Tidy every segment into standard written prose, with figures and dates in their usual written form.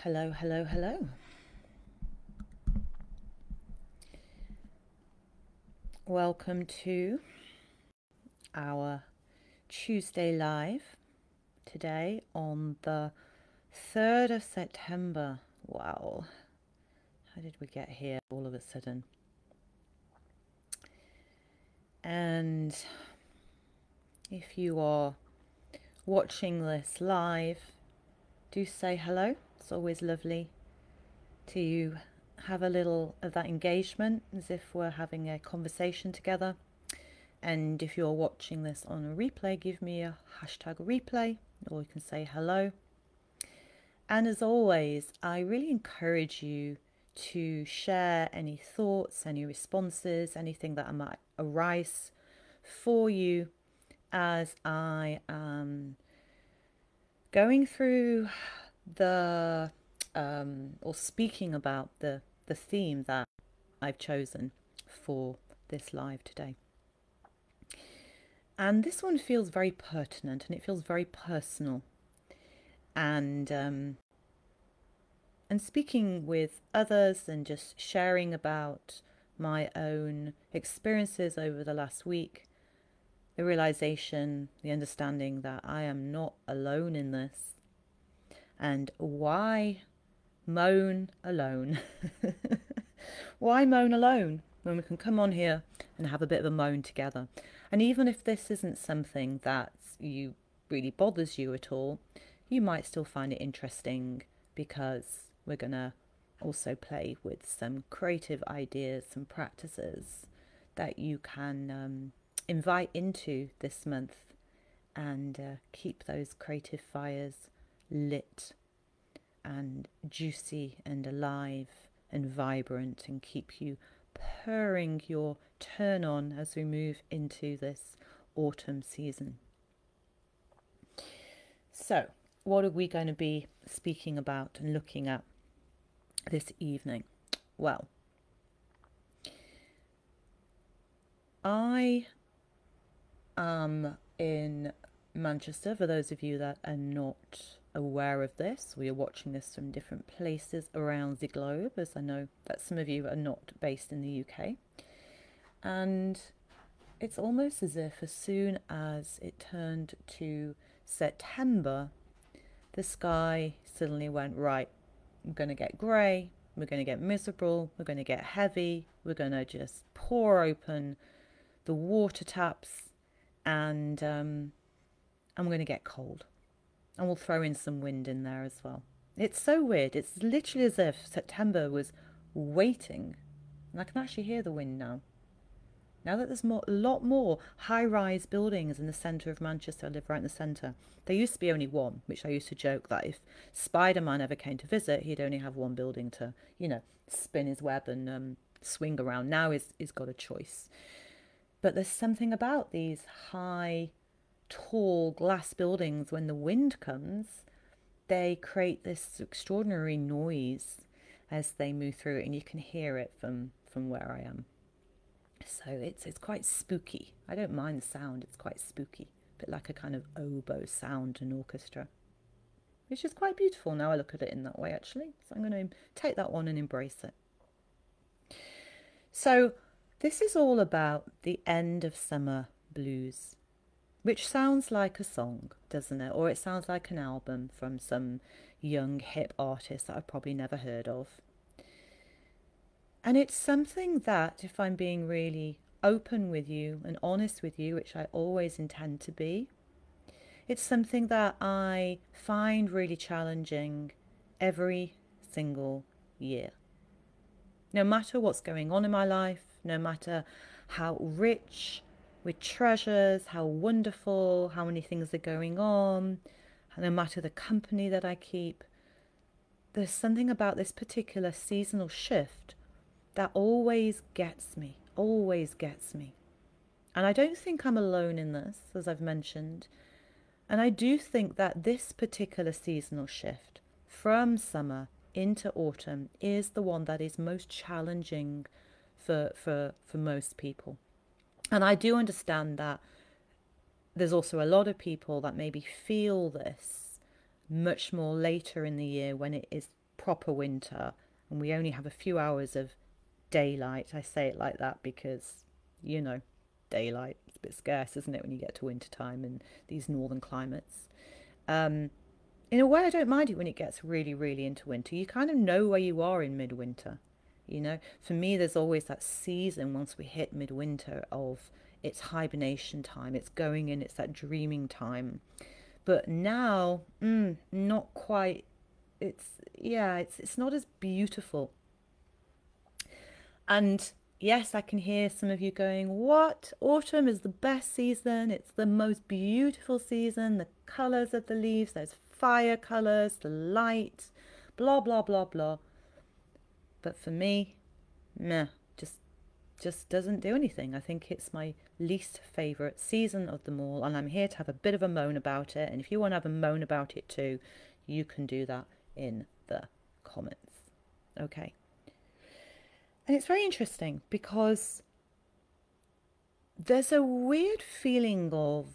Hello, hello, hello. Welcome to our Tuesday live today on the 3rd of September. Wow, how did we get here all of a sudden? And if you are watching this live, do say hello. It's always lovely to have a little of that engagement as if we're having a conversation together. And if you're watching this on a replay, give me a hashtag replay, or you can say hello. And as always, I really encourage you to share any thoughts, any responses, anything that might arise for you as I am going through the or speaking about the theme that I've chosen for this live today. And this one feels very pertinent and it feels very personal. And speaking with others and just sharing about my own experiences over the last week, the realization, the understanding that I am not alone in this. And why moan alone? Why moan alone when we can come on here and have a bit of a moan together? And even if this isn't something that really bothers you at all, you might still find it interesting, because we're gonna also play with some creative ideas, some practices that you can invite into this month and keep those creative fires lit and juicy and alive and vibrant, and keep you purring your turn on as we move into this autumn season. So, what are we going to be speaking about and looking at this evening? Well, I am in Manchester. For those of you that are not aware of this, we are watching this from different places around the globe, as I know that some of you are not based in the UK. And it's almost as if as soon as it turned to September, the sky suddenly went, right, we're going to get grey, we're going to get miserable, we're going to get heavy, we're going to just pour open the water taps, and we're going to get cold. And we'll throw in some wind in there as well. It's so weird. It's literally as if September was waiting. And I can actually hear the wind now. Now that there's a lot more high-rise buildings in the centre of Manchester. I live right in the centre. There used to be only one, which I used to joke that if Spider-Man ever came to visit, he'd only have one building to, spin his web and swing around. Now he's got a choice. But there's something about these high, tall glass buildings, when the wind comes, they create this extraordinary noise as they move through it, and you can hear it from where I am. So it's quite spooky. I don't mind the sound. It's quite spooky, a bit like a kind of oboe sound in orchestra, which is quite beautiful now I look at it in that way, actually. So I'm going to take that one and embrace it. So this is all about the end of summer blues, which sounds like a song, doesn't it? Or it sounds like an album from some young hip artist that I've probably never heard of. And it's something that, if I'm being really open with you and honest with you, which I always intend to be, it's something that I find really challenging every single year. No matter what's going on in my life, no matter how rich with treasures, how wonderful, how many things are going on, no matter the company that I keep, there's something about this particular seasonal shift that always gets me, always gets me. And I don't think I'm alone in this, as I've mentioned. And I do think that this particular seasonal shift from summer into autumn is the one that is most challenging for most people. And I do understand that there's also a lot of people that maybe feel this much more later in the year, when it is proper winter and we only have a few hours of daylight. I say it like that because, you know, daylight is a bit scarce, isn't it, when you get to winter time in these northern climates. Um, in a way, I don't mind it when it gets really, really into winter. You kind of know where you are in midwinter. You know, for me, there's always that season once we hit midwinter of it's hibernation time, it's going in, it's that dreaming time. But now, not quite. It's yeah, it's not as beautiful. And yes, I can hear some of you going, "What? Autumn is the best season. It's the most beautiful season. The colors of the leaves, those fire colors, the light, blah blah blah blah." But for me, meh, just doesn't do anything. I think it's my least favorite season of them all, and I'm here to have a bit of a moan about it. And if you want to have a moan about it too, you can do that in the comments. Okay. And it's very interesting because there's a weird feeling of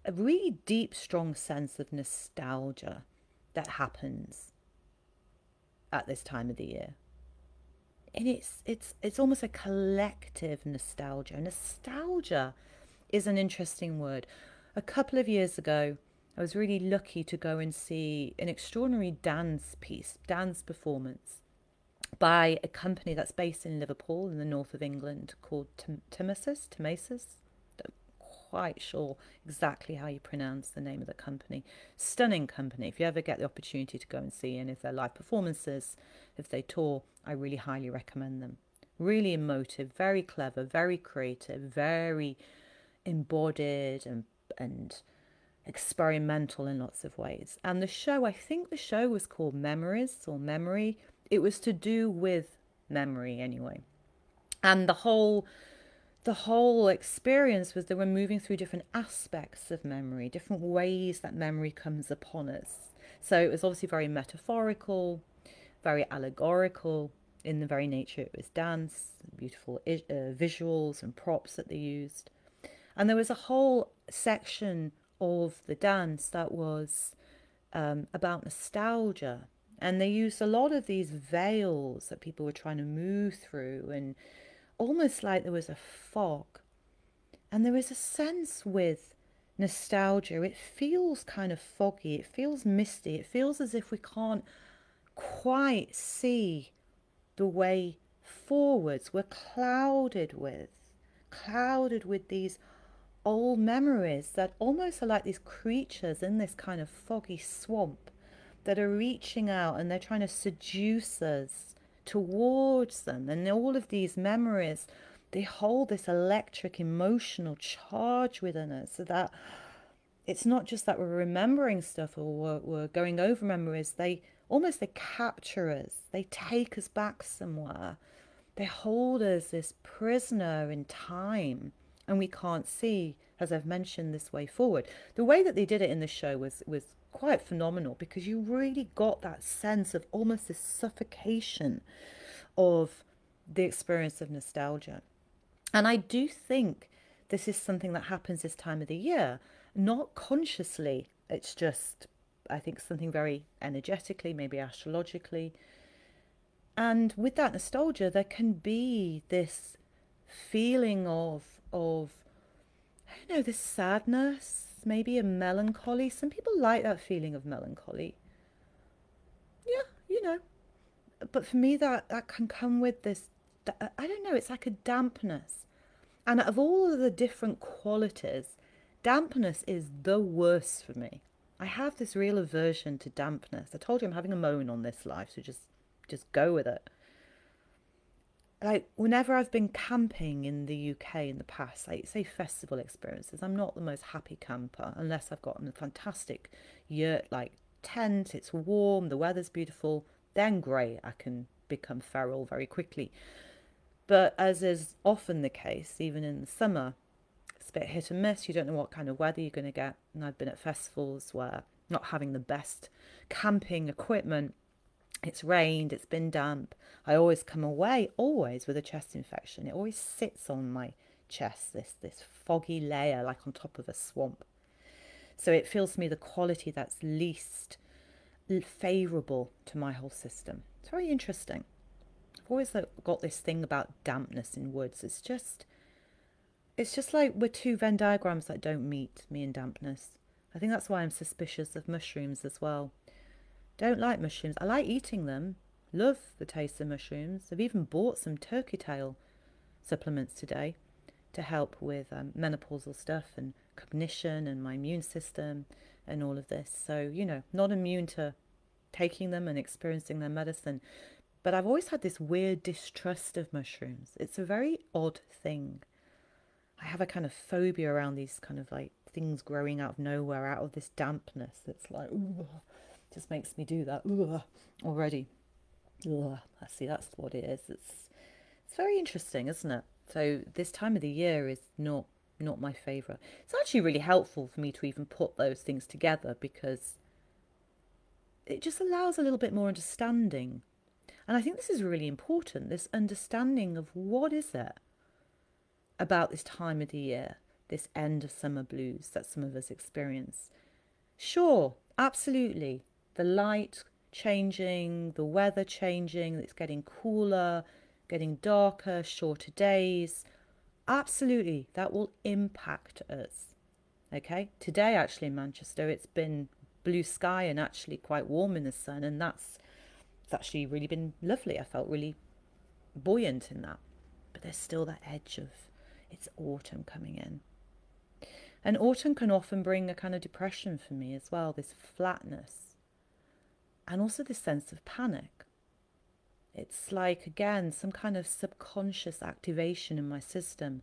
a really deep, strong sense of nostalgia that happens at this time of the year. And it's almost a collective nostalgia. Nostalgia is an interesting word. A couple of years ago, I was really lucky to go and see an extraordinary dance piece, dance performance by a company that's based in Liverpool in the north of England called Timasus. Not quite sure exactly how you pronounce the name of the company. Stunning company. If you ever get the opportunity to go and see any of their live performances, if they tour, I really highly recommend them. Really emotive, very clever, very creative, very embodied and experimental in lots of ways. And the show, I think the show was called Memories or Memory. It was to do with memory anyway. And the whole experience was they were moving through different aspects of memory, different ways that memory comes upon us. So it was obviously very metaphorical, very allegorical in the very nature it was dance, beautiful visuals and props that they used. And there was a whole section of the dance that was about nostalgia. And they used a lot of these veils that people were trying to move through, and almost like there was a fog. And there is a sense with nostalgia, it feels kind of foggy, it feels misty, it feels as if we can't quite see the way forwards. We're clouded with these old memories that almost are like these creatures in this kind of foggy swamp that are reaching out and they're trying to seduce us towards them. And all of these memories, they hold this electric emotional charge within us, so that it's not just that we're remembering stuff or we're going over memories. They capture us. They take us back somewhere. They hold us this prisoner in time, and we can't see, as I've mentioned, this way forward. The way that they did it in the show was quite phenomenal, because you really got that sense of almost this suffocation of the experience of nostalgia. And I do think this is something that happens this time of the year, not consciously. It's just, I think, something very energetically, maybe astrologically. And with that nostalgia, there can be this feeling of I don't know, this sadness, maybe a melancholy. Some people like that feeling of melancholy. Yeah, you know. But for me, that can come with this, I don't know, it's like a dampness. And of all of the different qualities, dampness is the worst for me. I have this real aversion to dampness. I told you I'm having a moan on this life, so just go with it. Like, whenever I've been camping in the UK in the past, like say festival experiences, I'm not the most happy camper unless I've got a fantastic yurt like tent, it's warm, the weather's beautiful, then great, I can become feral very quickly. But as is often the case, even in the summer, it's a bit hit and miss. You don't know what kind of weather you're going to get. And I've been at festivals where not having the best camping equipment, it's rained, it's been damp. I always come away, always with a chest infection. It always sits on my chest, this foggy layer like on top of a swamp. So it feels to me the quality that's least favourable to my whole system. It's very interesting. I've always got this thing about dampness in woods. It's just like we're two Venn diagrams that don't meet, me and dampness. I think that's why I'm suspicious of mushrooms as well. Don't like mushrooms. I like eating them. Love the taste of mushrooms. I've even bought some turkey tail supplements today to help with menopausal stuff and cognition and my immune system and all of this. So, you know, not immune to taking them and experiencing their medicine. But I've always had this weird distrust of mushrooms. It's a very odd thing. I have a kind of phobia around these kind of like things growing out of nowhere, out of this dampness. It's like, ooh, just makes me do that already. I see, that's what it is. It's very interesting, isn't it? So this time of the year is not my favourite. It's actually really helpful for me to even put those things together because it just allows a little bit more understanding. And I think this is really important, this understanding of what is it about this time of the year, this end of summer blues that some of us experience. Sure, absolutely. The light changing, the weather changing, it's getting cooler, getting darker, shorter days. Absolutely, that will impact us. Okay, today actually in Manchester, it's been blue sky and actually quite warm in the sun, and it's actually really been lovely. I felt really buoyant in that. But there's still that edge of it's autumn coming in. And autumn can often bring a kind of depression for me as well, this flatness. And also this sense of panic. It's like, again, some kind of subconscious activation in my system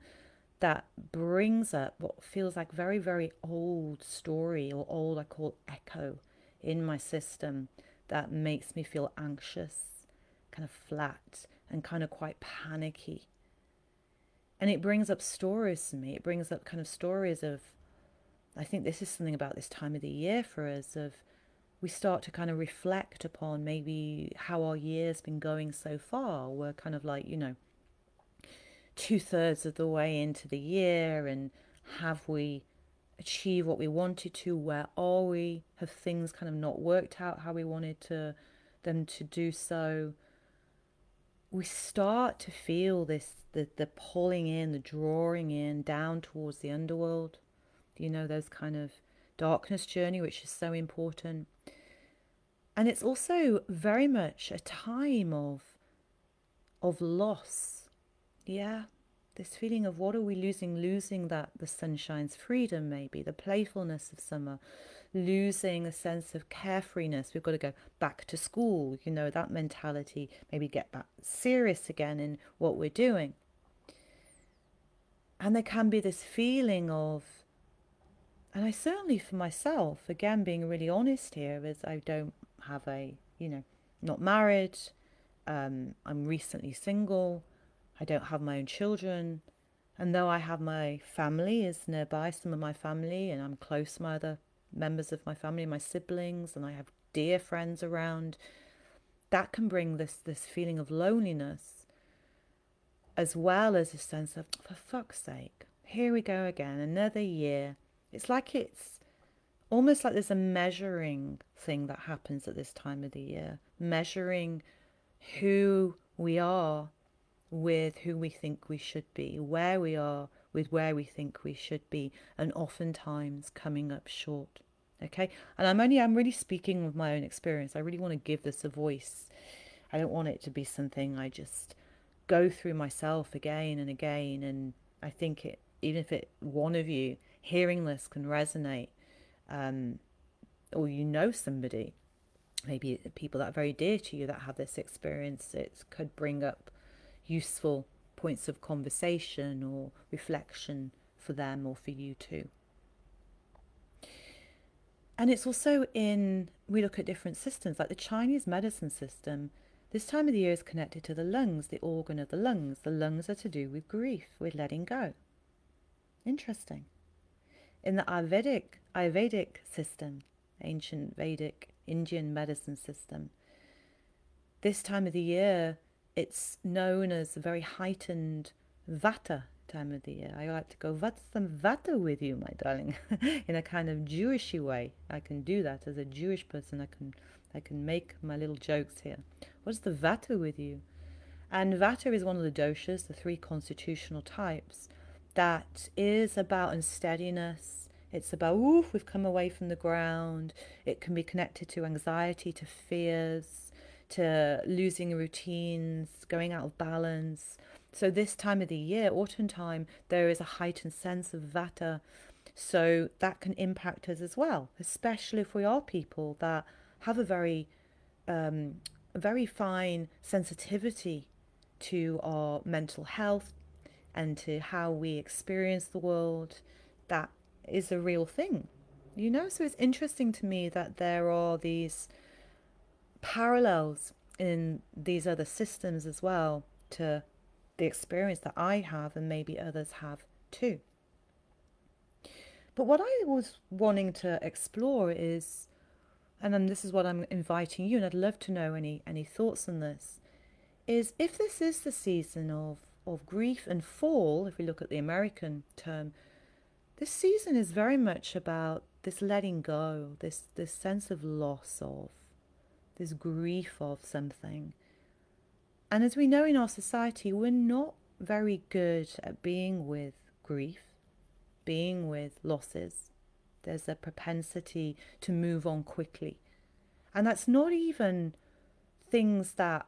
that brings up what feels like very, very old story or old, I call echo in my system that makes me feel anxious, kind of flat and kind of quite panicky. And it brings up stories to me. It brings up kind of stories of, I think this is something about this time of the year for us, of we start to kind of reflect upon maybe how our year's been going so far. We're kind of like, you know, 2/3 of the way into the year, and have we achieved what we wanted to? Where are we? Have things kind of not worked out how we wanted them to do so? We start to feel this, the pulling in, the drawing in down towards the underworld. You know, those kind of darkness journey, which is so important. And it's also very much a time of loss. Yeah, this feeling of what are we losing that the sunshine's freedom, maybe the playfulness of summer, losing a sense of carefreeness. We've got to go back to school, you know, that mentality, maybe get back serious again in what we're doing. And there can be this feeling of, and I certainly for myself, again, being really honest here, is I don't have not married, I'm recently single, I don't have my own children, and though I have my family is nearby, some of my family, and I'm close to my other members of my family, my siblings, and I have dear friends around, that can bring this feeling of loneliness, as well as a sense of, for fuck's sake, here we go again, another year. It's almost like there's a measuring thing that happens at this time of the year, measuring who we are with who we think we should be, where we are with where we think we should be, and oftentimes coming up short. Okay, and I'm really speaking with my own experience. I really want to give this a voice. I don't want it to be something I just go through myself again and again. And I think even if one of you hearing this can resonate, or you know somebody, maybe people that are very dear to you that have this experience, it could bring up useful points of conversation or reflection for them or for you too. And it's also we look at different systems, like the Chinese medicine system. This time of the year is connected to the lungs, the organ of the lungs. The lungs are to do with grief, with letting go. Interesting. In the Ayurvedic system, ancient Vedic Indian medicine system, this time of the year, it's known as a very heightened Vata time of the year. I like to go, what's some Vata with you, my darling? In a kind of Jewishy way. I can do that as a Jewish person. I can make my little jokes here. What's the Vata with you? And Vata is one of the doshas, the three constitutional types, that is about unsteadiness. It's about, ooh, we've come away from the ground. It can be connected to anxiety, to fears, to losing routines, going out of balance. So this time of the year, autumn time, there is a heightened sense of Vata. So that can impact us as well, especially if we are people that have a very fine sensitivity to our mental health and to how we experience the world. That is a real thing, you know? So it's interesting to me that there are these parallels in these other systems as well to the experience that I have and maybe others have too. But what I was wanting to explore is, and then this is what I'm inviting you, and I'd love to know any thoughts on this, is if this is the season of grief and fall, if we look at the American term, this season is very much about this letting go, this sense of loss of, this grief of something. And as we know in our society, we're not very good at being with grief, being with losses. There's a propensity to move on quickly. And that's not even things that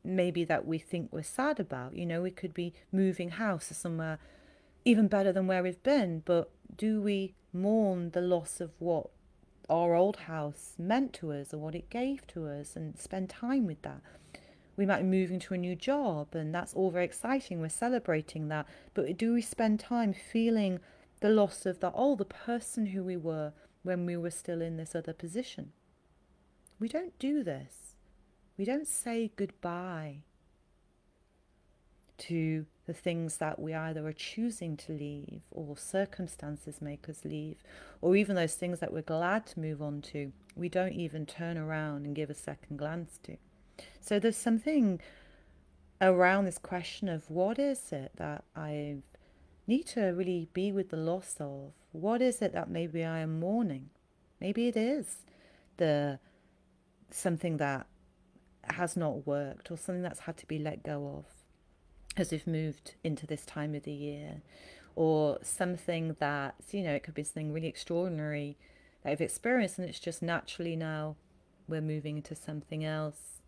maybe that we think we're sad about. You know, we could be moving house or somewhere even better than where we've been, but do we mourn the loss of what our old house meant to us or what it gave to us and spend time with that? We might be moving to a new job and that's all very exciting. We're celebrating that. But do we spend time feeling the loss of the person who we were when we were still in this other position? We don't do this. We don't say goodbye to the things that we either are choosing to leave or circumstances make us leave, or even those things that we're glad to move on to, we don't even turn around and give a second glance to. So there's something around this question of what is it that I need to really be with the loss of? What is it that maybe I am mourning? Maybe it is something that has not worked or something that's had to be let go of as we've moved into this time of the year, or something that, you know, it could be something really extraordinary that I've experienced and it's just naturally now we're moving into something else.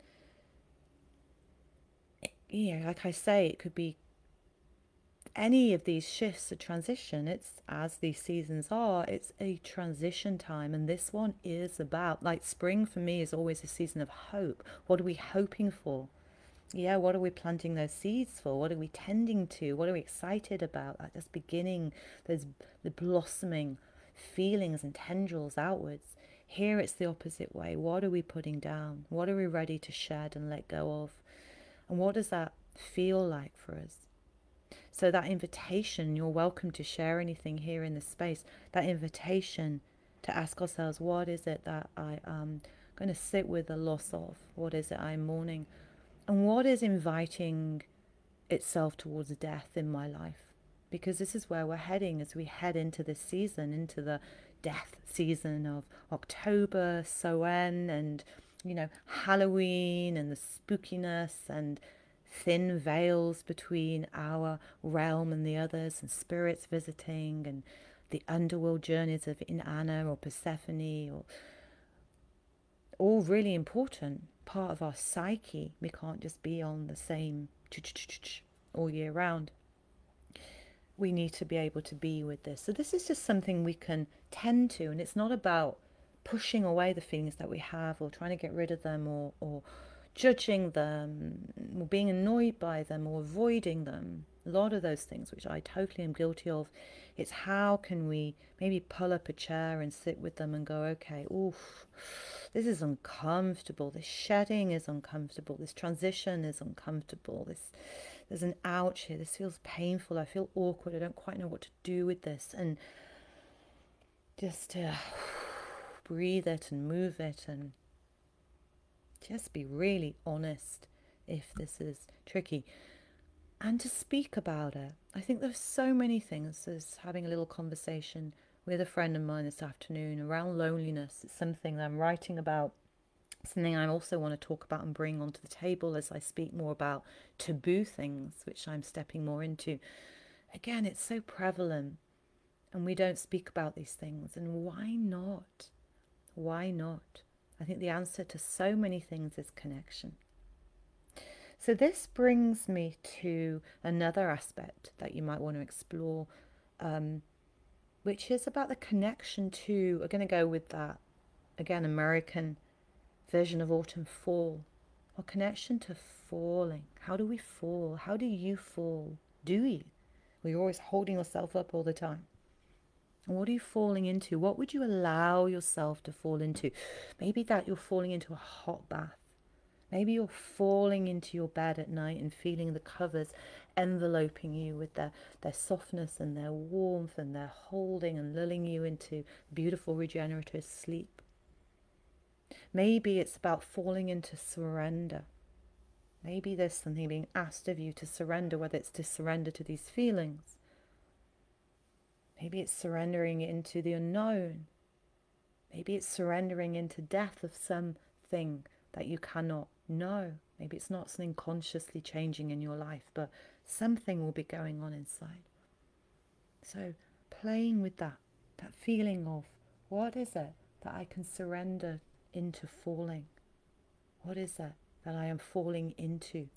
Yeah, like I say, it could be any of these shifts, a transition. It's, as these seasons are, it's a transition time, and this one is about, like, spring for me is always a season of hope. What are we hoping for? Yeah, what are we planting those seeds for? What are we tending to? What are we excited about? Like just beginning the blossoming feelings and tendrils outwards. Here it's the opposite way. What are we putting down? What are we ready to shed and let go of? And what does that feel like for us? So that invitation, you're welcome to share anything here in this space, that invitation to ask ourselves, what is it that I am going to sit with the loss of? What is it I'm mourning? And what is inviting itself towards death in my life? Because this is where we're heading as we head into this season, into the death season of October, Samhain, and, you know, Halloween and the spookiness and thin veils between our realm and the others, and spirits visiting, and the underworld journeys of Inanna or Persephone, or all really important part of our psyche. We can't just be on the same all year round. We need to be able to be with this. So this is just something we can tend to, and it's not about pushing away the feelings that we have or trying to get rid of them or judging them or being annoyed by them or avoiding them. A lot of those things, which I totally am guilty of. It's how can we maybe pull up a chair and sit with them and go, okay, oof, this is uncomfortable. This shedding is uncomfortable. This transition is uncomfortable. There's an ouch here. This feels painful. I feel awkward. I don't quite know what to do with this. And just to breathe it and move it and just be really honest if this is tricky. And to speak about it. I think there's so many things. There's having a little conversation with a friend of mine this afternoon around loneliness. It's something that I'm writing about Something I also want to talk about and bring onto the table as I speak more about taboo things, which I'm stepping more into. Again, it's so prevalent and we don't speak about these things. And why not? Why not? I think the answer to so many things is connection. So this brings me to another aspect that you might want to explore, which is about the connection to, we're going to go with that, again, American version of autumn, fall. Our connection to falling. How do we fall? How do you fall? Do you? Well, you're always holding yourself up all the time. And what are you falling into? What would you allow yourself to fall into? Maybe that you're falling into a hot bath. Maybe you're falling into your bed at night and feeling the covers enveloping you with their softness and their warmth and their holding and lulling you into beautiful regenerative sleep. Maybe it's about falling into surrender. Maybe there's something being asked of you to surrender, whether it's to surrender to these feelings. Maybe it's surrendering into the unknown. Maybe it's surrendering into death of something that you cannot know. Maybe it's not something consciously changing in your life, but something will be going on inside. So playing with that feeling of what is it that I can surrender into falling? What is it that I am falling into?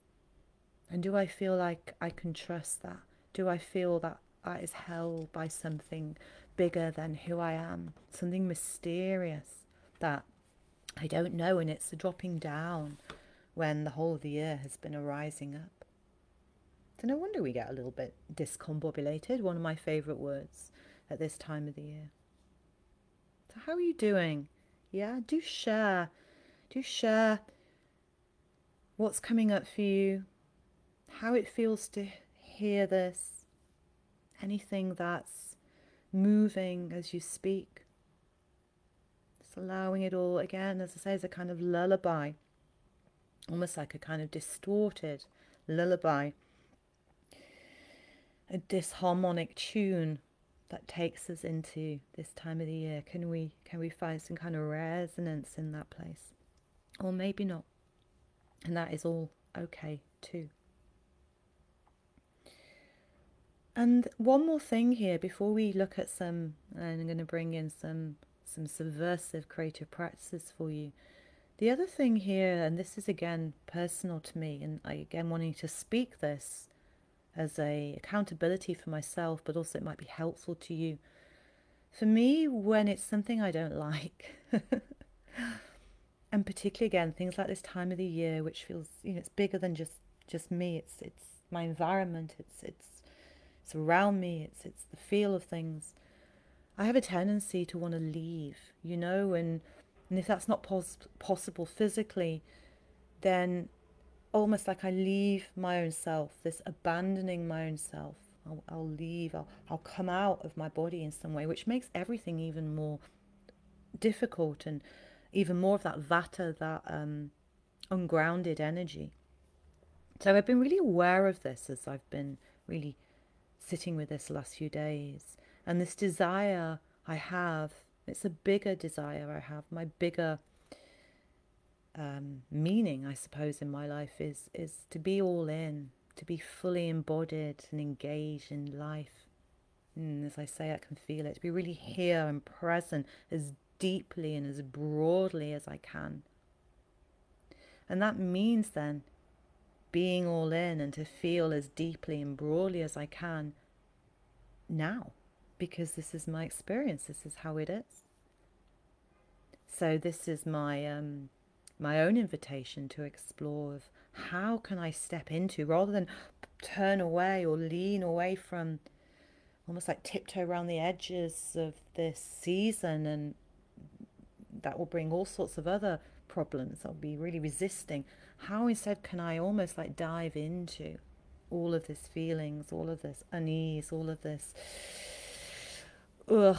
And do I feel like I can trust that? Do I feel that that is held by something bigger than who I am? Something mysterious that I don't know, and it's a dropping down when the whole of the year has been a rising up. So no wonder we get a little bit discombobulated, one of my favourite words at this time of the year. So how are you doing? Yeah, do share what's coming up for you, how it feels to hear this, anything that's moving as you speak. Just allowing it all, again, as I say, as a kind of lullaby, almost like a kind of distorted lullaby, a disharmonic tune that takes us into this time of the year. Can we find some kind of resonance in that place? Or maybe not. And that is all okay too. And one more thing here before we look at some, and I'm going to bring in some subversive creative practices for you. The other thing here, and this is again personal to me, and I again wanting to speak this as a accountability for myself, but also it might be helpful to you. For me, when it's something I don't like, and particularly again things like this time of the year, which feels, you know, it's bigger than just me. It's my environment. It's around me. It's the feel of things. I have a tendency to want to leave, you know, and if that's not possible physically, then almost like I leave my own self, this abandoning my own self. I'll leave, I'll come out of my body in some way, which makes everything even more difficult and even more of that vata, that ungrounded energy. So I've been really aware of this as I've been really sitting with this last few days. And this desire I have, it's a bigger desire I have. My bigger meaning, I suppose, in my life is to be all in, to be fully embodied and engaged in life. And as I say, I can feel it, to be really here and present as deeply and as broadly as I can. And that means then being all in and to feel as deeply and broadly as I can now, because this is my experience, this is how it is. So this is my my own invitation to explore of how can I step into, rather than turn away or lean away from, almost like tiptoe around the edges of this season, and that will bring all sorts of other problems. I'll be really resisting. How instead can I almost like dive into all of this feelings, all of this unease, all of this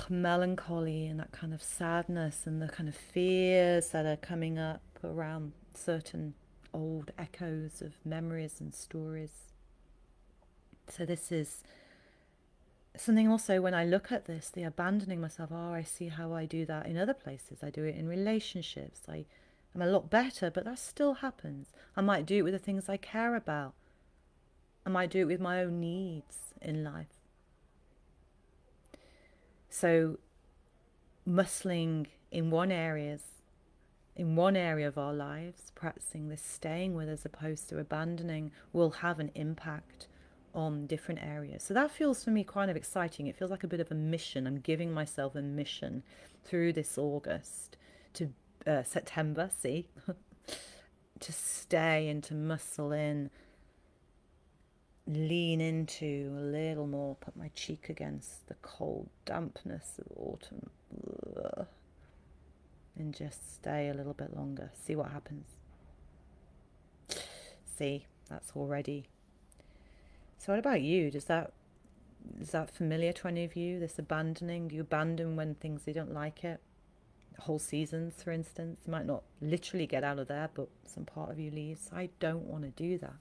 melancholy and that kind of sadness and the kind of fears that are coming up around certain old echoes of memories and stories. So this is something also when I look at this, the abandoning myself, I see how I do that in other places. I do it in relationships. I I'm a lot better, but that still happens. I might do it with the things I care about. I might do it with my own needs in life. So muscling in one area of our lives, practicing this staying with as opposed to abandoning, will have an impact on different areas. So that feels for me kind of exciting. It feels like a bit of a mission. I'm giving myself a mission through this August to September, see, to stay and to muscle in, lean into a little more, put my cheek against the cold dampness of autumn. Ugh. And just stay a little bit longer. See what happens. See, that's already. So what about you? Is that familiar to any of you? This abandoning? Do you abandon when things you don't like it? Whole seasons, for instance. You might not literally get out of there, but some part of you leaves. I don't want to do that.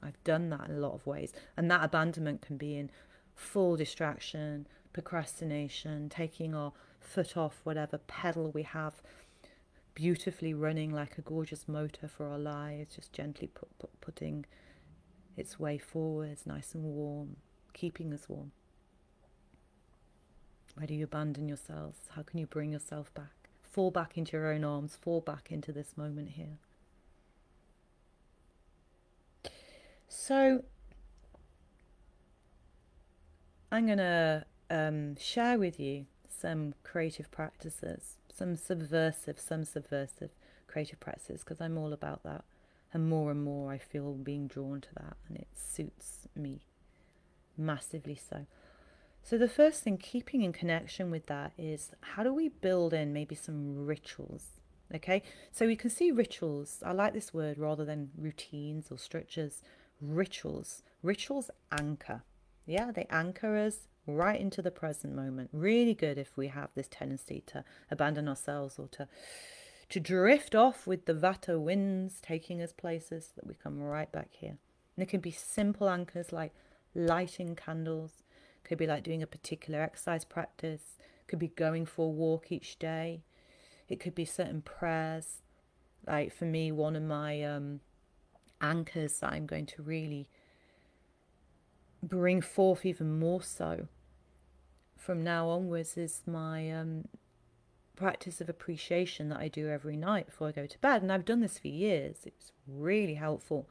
I've done that in a lot of ways. And that abandonment can be in full distraction, procrastination, taking our foot off whatever pedal we have, beautifully running like a gorgeous motor for our lives, just gently putting its way forwards, nice and warm, keeping us warm. Where do you abandon yourselves? How can you bring yourself back? Fall back into your own arms, fall back into this moment here. So I'm going to share with you some creative practices, some subversive creative practices, because I'm all about that. And more I feel being drawn to that, and it suits me massively so. So the first thing, keeping in connection with that, is how do we build in maybe some rituals? Okay, so we can see rituals. I like this word rather than routines or structures. Rituals anchor. Yeah, they anchor us right into the present moment. Really good if we have this tendency to abandon ourselves or to drift off with the Vata winds taking us places, that we come right back here. And it can be simple anchors like lighting candles, could be like doing a particular exercise practice, could be going for a walk each day, it could be certain prayers. Like for me, one of my anchors that I'm going to really bring forth even more so from now onwards is my practice of appreciation that I do every night before I go to bed. And I've done this for years. It's really helpful.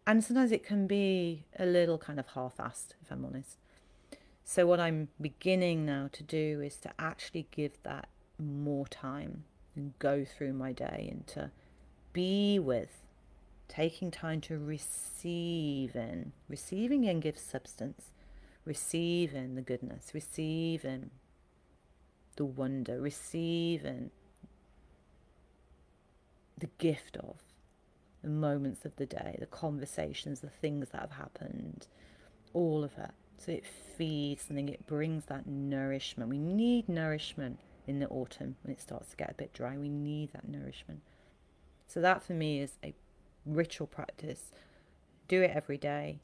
And sometimes it can be a little kind of half-assed, if I'm honest. So what I'm beginning now to do is to actually give that more time and go through my day and to be with, taking time to receive in. Receiving in gives substance. Receive in the goodness. Receive in the wonder. Receive in the gift of the moments of the day, the conversations, the things that have happened, all of it. So it feeds something, it brings that nourishment. We need nourishment in the autumn when it starts to get a bit dry. We need that nourishment. So that for me is a ritual practice. Do it every day,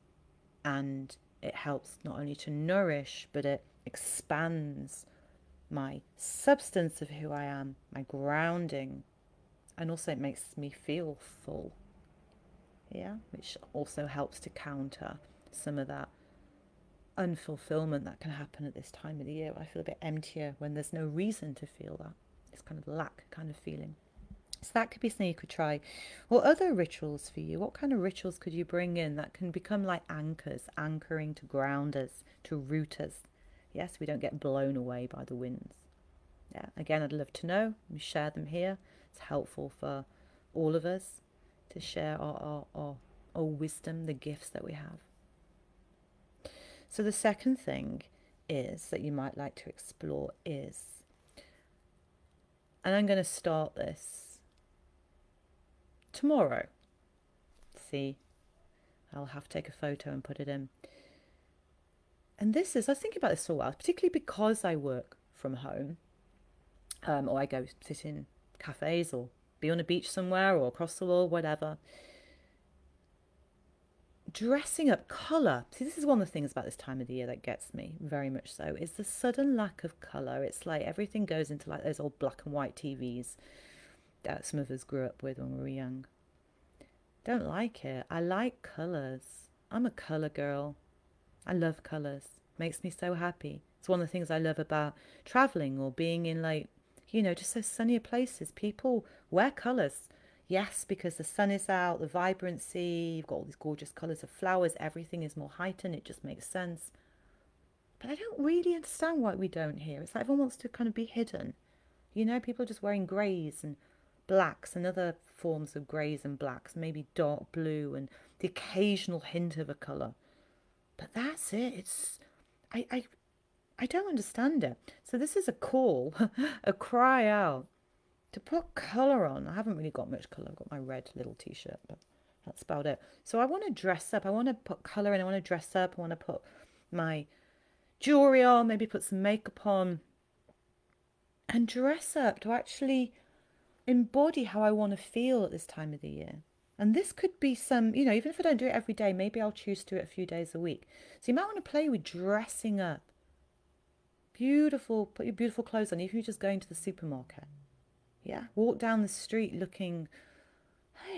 and it helps not only to nourish, but it expands my substance of who I am, my grounding, and also it makes me feel full. Yeah, which also helps to counter some of that unfulfillment that can happen at this time of the year. I feel a bit emptier when there's no reason to feel that. It's kind of lack kind of feeling. So that could be something you could try. Or other rituals for you. What kind of rituals could you bring in that can become like anchors, anchoring to ground us, to root us? Yes, we don't get blown away by the winds. Yeah, again, I'd love to know. We share them here. It's helpful for all of us to share our wisdom, the gifts that we have. So the second thing is that you might like to explore is, and I'm going to start this tomorrow. See, I'll have to take a photo and put it in. And this is, I was thinking about this for a while, particularly because I work from home, or I go sit in cafes or be on a beach somewhere or across the wall, whatever. Dressing up, colour. See, this is one of the things about this time of the year that gets me very much so, is the sudden lack of colour. It's like everything goes into like those old black and white TVs. that some of us grew up with when we were young. Don't like it. I like colours. I'm a colour girl. I love colours. Makes me so happy. It's one of the things I love about travelling or being in, like, just so sunnier places. People wear colours. Yes, because the sun is out, the vibrancy, you've got all these gorgeous colours of flowers, everything is more heightened, it just makes sense. But I don't really understand why we don't here. It's like everyone wants to kind of be hidden. People are just wearing greys and blacks and other forms of greys and blacks, maybe dark blue and the occasional hint of a colour. But that's it. I don't understand it. So this is a call, a cry out to put colour on. I haven't really got much colour. I've got my red little t-shirt, but that's about it. So I want to dress up. I want to put colour in. I want to dress up. I want to put my jewellery on, maybe put some makeup on and dress up to actually embody how I want to feel at this time of the year. And this could be some, even if I don't do it every day, maybe I'll choose to do it a few days a week. So you might want to play with dressing up. Beautiful, put your beautiful clothes on, even if you're just going to the supermarket. Yeah, walk down the street looking,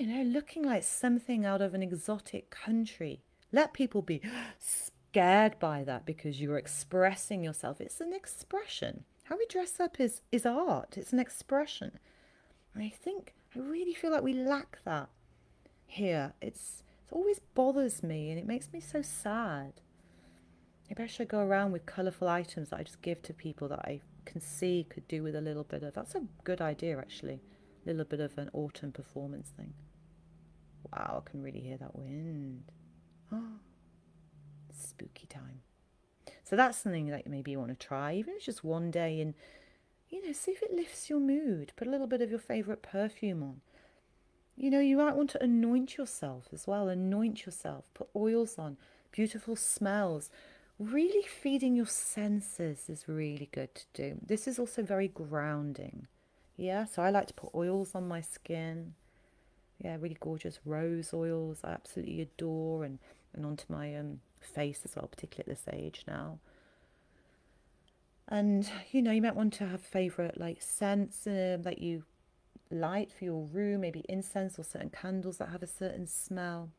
looking like something out of an exotic country. Let people be scared by that because you're expressing yourself. It's an expression. How we dress up is art. It's an expression. And I really feel like we lack that here. It always bothers me and it makes me so sad. Maybe I should go around with colourful items that I just give to people that I can see could do with a little bit of... That's a good idea, actually. A little bit of an autumn performance thing. Wow, I can really hear that wind. Oh, spooky time. So that's something that maybe you want to try, even if it's just one day, and, see if it lifts your mood. Put a little bit of your favourite perfume on. You might want to anoint yourself as well. Anoint yourself. Put oils on. Beautiful smells. Really feeding your senses is really good to do. This is also very grounding. Yeah, so I like to put oils on my skin. Yeah, really gorgeous rose oils I absolutely adore, and onto my face as well, particularly at this age now. And, you might want to have favourite like scents that you light for your room, maybe incense or certain candles that have a certain smell.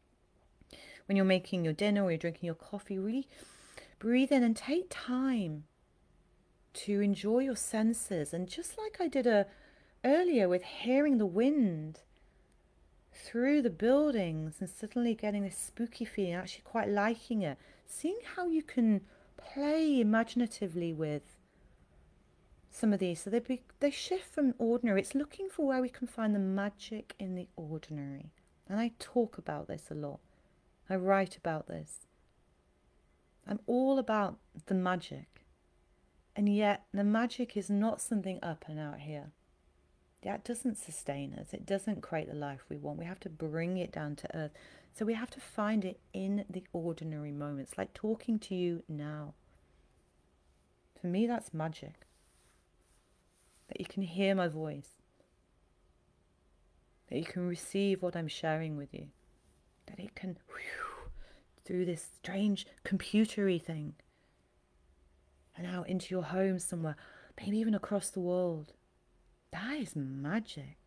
When you're making your dinner or you're drinking your coffee, really breathe in and take time to enjoy your senses. And just like I did earlier with hearing the wind through the buildings and suddenly getting this spooky feeling, actually quite liking it, seeing how you can play imaginatively with some of these. So they shift from ordinary. It's looking for where we can find the magic in the ordinary. And I talk about this a lot. I write about this. I'm all about the magic. And yet the magic is not something up and out here. That doesn't sustain us. It doesn't create the life we want. We have to bring it down to earth. So we have to find it in the ordinary moments, like talking to you now. For me, that's magic. That you can hear my voice. That you can receive what I'm sharing with you. That it can, through this strange computery thing, and out into your home somewhere, maybe even across the world. That is magic.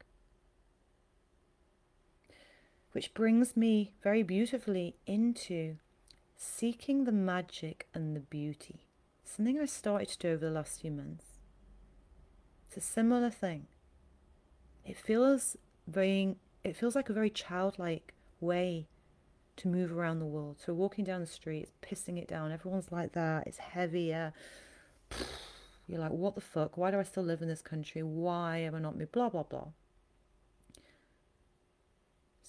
Which brings me very beautifully into seeking the magic and the beauty. Something I started to do over the last few months. It's a similar thing. It feels like a very childlike way to move around the world. So walking down the street, it's pissing it down. Everyone's like that. It's heavier. You're like, what the fuck? Why do I still live in this country? Why am I not me? Blah, blah, blah.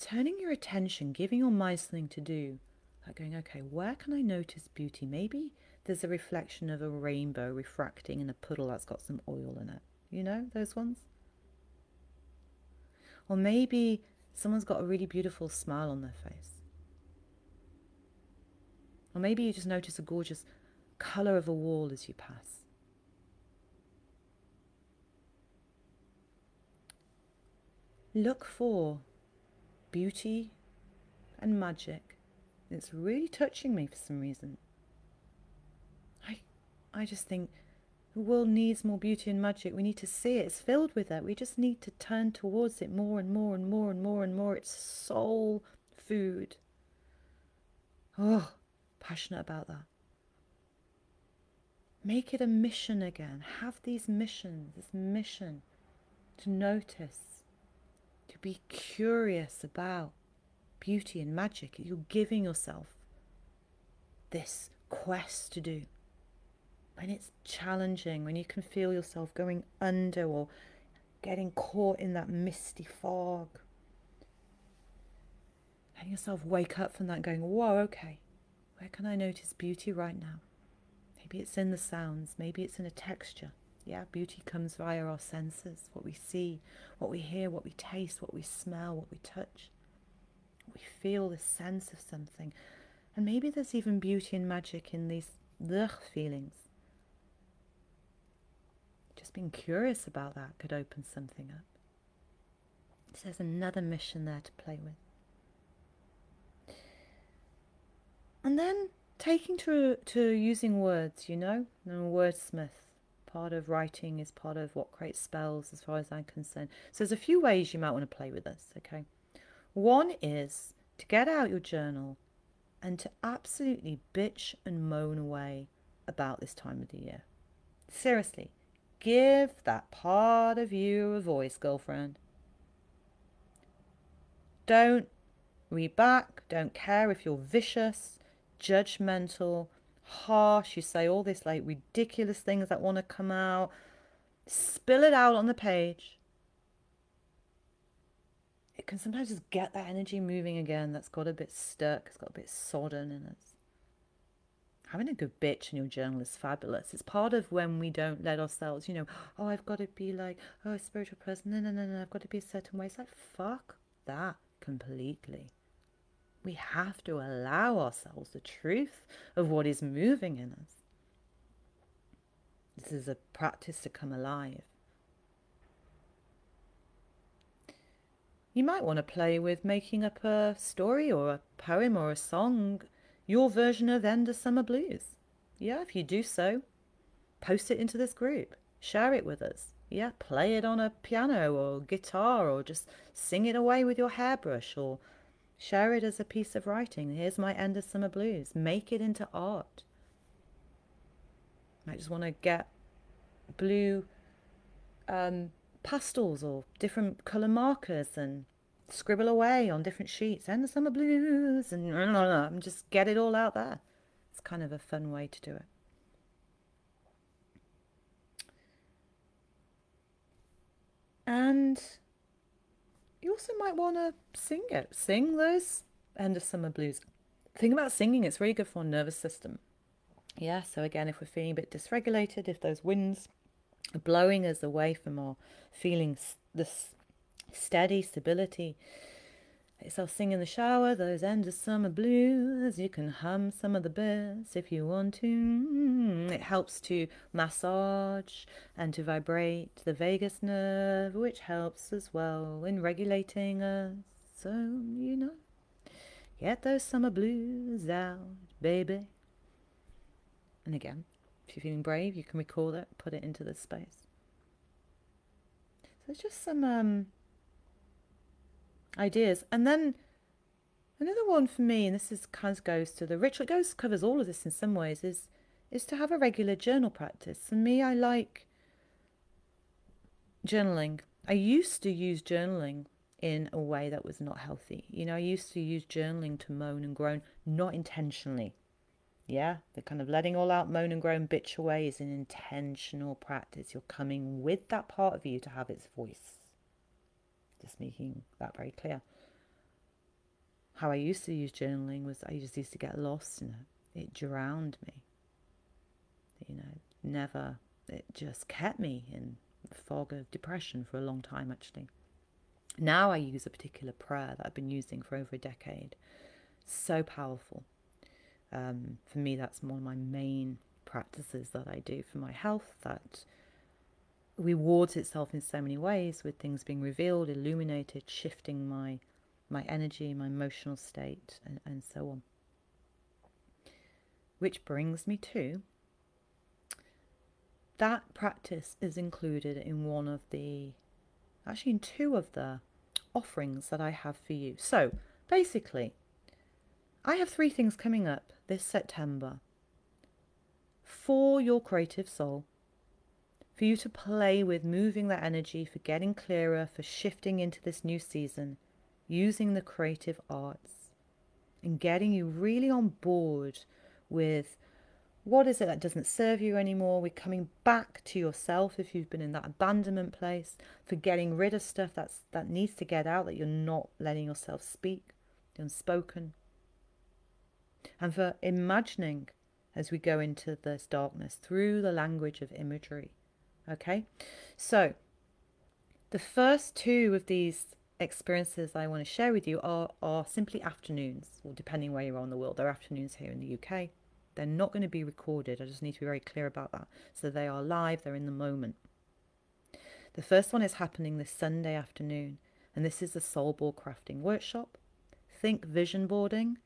Turning your attention, giving your mind something to do. Like going, okay, where can I notice beauty? Maybe there's a reflection of a rainbow refracting in a puddle that's got some oil in it. You know, those ones? Or maybe someone's got a really beautiful smile on their face. Or maybe you just notice a gorgeous colour of a wall as you pass. Look for beauty and magic. It's really touching me for some reason. I just think The world needs more beauty and magic. We need to see it. It's filled with it. We just need to turn towards it more and more and more and more and more. It's soul food. Oh, passionate about that. Make it a mission again. Have these missions, this mission to notice, to be curious about beauty and magic. You're giving yourself this quest to do. When it's challenging, when you can feel yourself going under or getting caught in that misty fog, letting yourself wake up from that going, whoa, okay, where can I notice beauty right now? Maybe it's in the sounds, maybe it's in a texture. Yeah, beauty comes via our senses, what we see, what we hear, what we taste, what we smell, what we touch. We feel the sense of something. And maybe there's even beauty and magic in these feelings. Just being curious about that could open something up. So there's another mission there to play with. And then taking to using words, you know, I'm a wordsmith. Part of writing is part of what creates spells as far as I'm concerned. So there's a few ways you might want to play with this, okay? One is to get out your journal and to absolutely bitch and moan away about this time of the year. Seriously, give that part of you a voice, girlfriend. Don't read back, don't care if you're vicious, judgmental, harsh, you say all this like ridiculous things that want to come out. Spill it out on the page. It can sometimes just get that energy moving again that's got a bit stuck, it's got a bit sodden in it. Having a good bitch in your journal is fabulous. It's part of when we don't let ourselves, you know, oh, I've got to be like, oh, a spiritual person. No, I've got to be a certain way. It's like, fuck that completely. We have to allow ourselves the truth of what is moving in us. This is a practice to come alive. You might want to play with making up a story or a poem or a song, your version of End of Summer Blues. Yeah, if you do so, post it into this group. Share it with us. Yeah, play it on a piano or guitar or just sing it away with your hairbrush or share it as a piece of writing. Here's my End of Summer Blues. Make it into art. You might just want to get blue pastels or different colour markers and scribble away on different sheets. End of Summer Blues and just get it all out there. It's kind of a fun way to do it. And you also might want to sing it. Sing those End of Summer Blues. Think about singing. It's really good for our nervous system. Yeah, so again, if we're feeling a bit dysregulated, if those winds are blowing us away from our feeling this steady stability, it's our sing in the shower, those End of Summer Blues. You can hum some of the bits if you want to. It helps to massage and to vibrate the vagus nerve, which helps as well in regulating us. So, you know, get those summer blues out, baby. And again, if you're feeling brave, you can record it, put it into this space. So it's just some ideas. And then another one for me, and this is kind of goes to the ritual, covers all of this in some ways, is to have a regular journal practice. For me, I like journaling. I used to use journaling in a way that was not healthy. You know, I used to use journaling to moan and groan, not intentionally. Yeah, the kind of letting all out, moan and groan, bitch away is an intentional practice. You're coming with that part of you to have its voice. Just making that very clear. How I used to use journaling was I just used to get lost in it. It drowned me. You know, it just kept me in the fog of depression for a long time, actually. Now I use a particular prayer that I've been using for over a decade. So powerful. For me, that's one of my main practices that I do for my health, that rewards itself in so many ways, with things being revealed, illuminated, shifting my energy, my emotional state, and so on. Which brings me to That practice is included in actually in two of the offerings that I have for you. So basically, I have 3 things coming up this September for your creative soul, for you to play with, moving that energy, for getting clearer, for shifting into this new season, using the creative arts and getting you really on board with what is it that doesn't serve you anymore. We're coming back to yourself if you've been in that abandonment place, for getting rid of stuff that needs to get out, that you're not letting yourself speak, the unspoken, and for imagining as we go into this darkness through the language of imagery. Okay, so the first 2 of these experiences I want to share with you are simply afternoons, or depending where you are in the world, they're afternoons here in the UK. They're not going to be recorded. I just need to be very clear about that. So they are live, they're in the moment. The first one is happening this Sunday afternoon, and this is the soul board crafting workshop. Think vision boarding,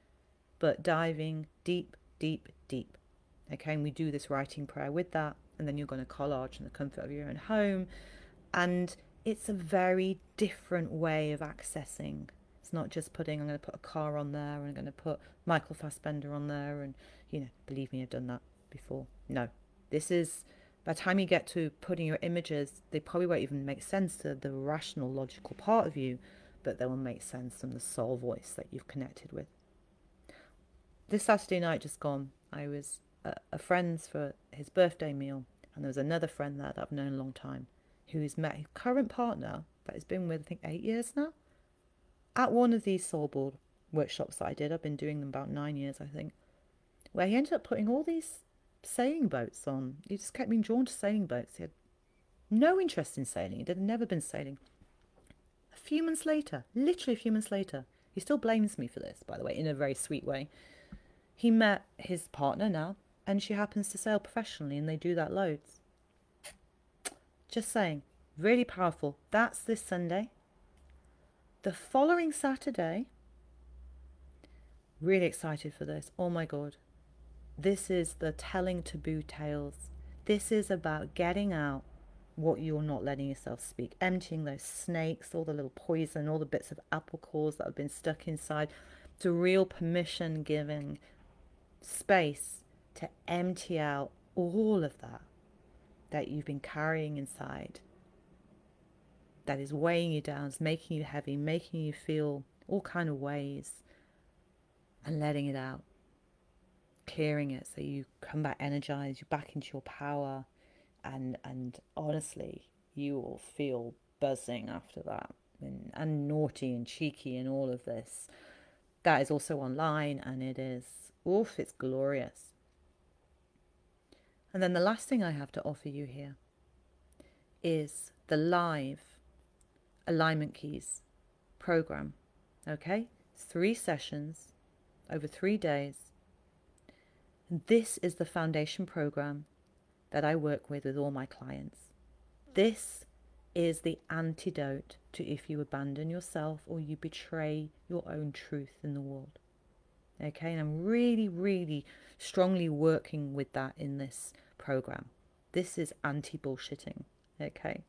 but diving deep, deep, deep. Okay, and we do this writing prayer with that, and then you're going to collage in the comfort of your own home. And it's a very different way of accessing. It's not just I'm going to put a car on there, and I'm going to put Michael Fassbender on there, and, believe me, I've done that before. No, this is, by the time you get to putting your images, they probably won't even make sense to the rational, logical part of you, but they will make sense from the soul voice that you've connected with. This Saturday night just gone, I was at a friend's for his birthday meal, and there was another friend there that I've known a long time, who's met his current partner that he's been with, I think, 8 years now, at one of these soul board workshops that I did. I've been doing them about 9 years, I think, where he ended up putting all these sailing boats on. He just kept being drawn to sailing boats. He had no interest in sailing. He had never been sailing. A few months later, literally a few months later, he still blames me for this, by the way, in a very sweet way. He met his partner now, and she happens to sail professionally, and they do that loads. Just saying, really powerful. That's this Sunday. The following Saturday, really excited for this. Oh my God. This is the telling taboo tales. This is about getting out what you're not letting yourself speak, emptying those snakes, all the little poison, all the bits of apple cores that have been stuck inside. It's a real permission giving space to empty out all of that you've been carrying inside, that is weighing you down, is making you heavy, making you feel all kind of ways, and letting it out, clearing it so you come back energized, you're back into your power, and honestly, you will feel buzzing after that, and naughty and cheeky and all of this. That is also online, and it is, it's glorious. And then the last thing I have to offer you here is the live alignment keys program. Okay, 3 sessions over 3 days. And this is the foundation program that I work with all my clients. This is the antidote to if you abandon yourself or you betray your own truth in the world. Okay, and I'm really, really strongly working with that in this program. This is anti-bullshitting. Okay.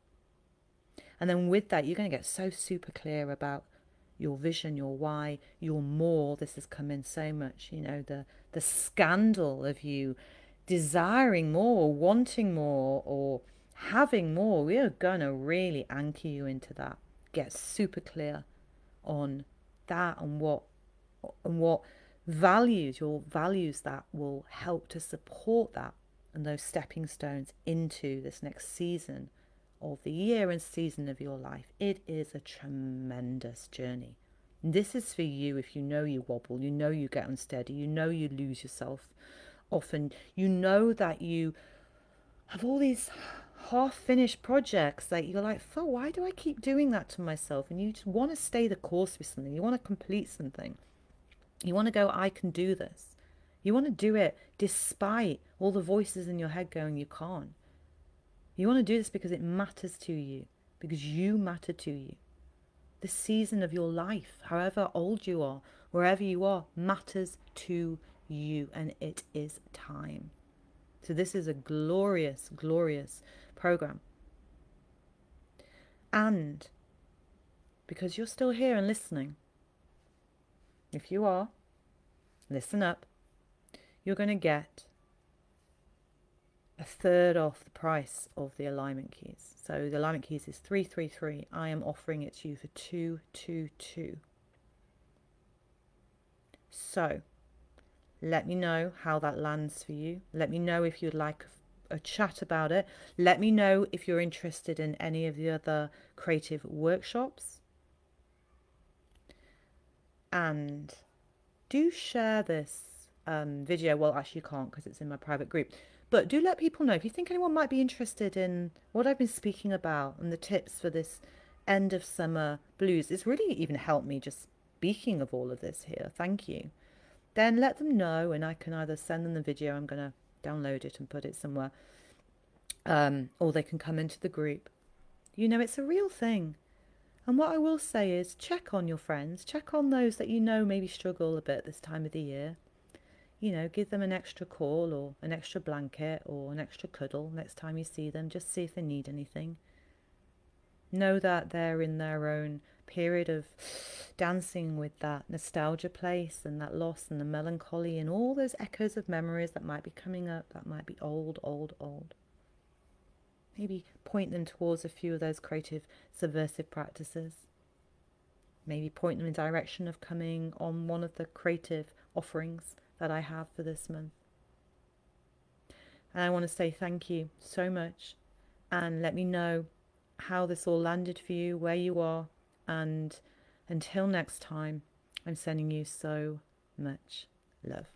And then with that, you're going to get so super clear about your vision, your why, your more. This has come in so much, the scandal of you desiring more, or wanting more, or having more. We are going to really anchor you into that. Get super clear on that, and what values, your values that will help to support that, and those stepping stones into this next season of the year and season of your life. It is a tremendous journey. This is for you if you know you wobble, you know you get unsteady, you know you lose yourself often, you know that you have all these half-finished projects that you're like, why do I keep doing that to myself? And you just want to stay the course with something, you want to complete something. You want to go, I can do this. You want to do it despite all the voices in your head going, you can't. You want to do this because it matters to you, because you matter to you. The season of your life, however old you are, wherever you are, matters to you, and it is time. So this is a glorious, glorious program. And because you're still here and listening, if you are, listen up, you're going to get a third off the price of the alignment keys. So the alignment keys is 333. I am offering it to you for 222. So let me know how that lands for you. Let me know if you'd like a chat about it. Let me know if you're interested in any of the other creative workshops. And do share this video. Well, actually you can't because it's in my private group. But do let people know if you think anyone might be interested in what I've been speaking about and the tips for this end of summer blues. It's really even helped me just speaking of all of this here. Thank you. Then let them know, and I can either send them the video, I'm going to download it and put it somewhere, or they can come into the group. You know, it's a real thing. And what I will say is check on your friends, check on those that you know maybe struggle a bit this time of the year. You know, give them an extra call or an extra blanket or an extra cuddle next time you see them. Just see if they need anything. Know that they're in their own period of dancing with that nostalgia place and that loss and the melancholy and all those echoes of memories that might be coming up, that might be old, old, old. Maybe point them towards a few of those creative subversive practices. Maybe point them in the direction of coming on one of the creative offerings that I have for this month. And I want to say thank you so much, and let me know how this all landed for you, where you are, and until next time, I'm sending you so much love.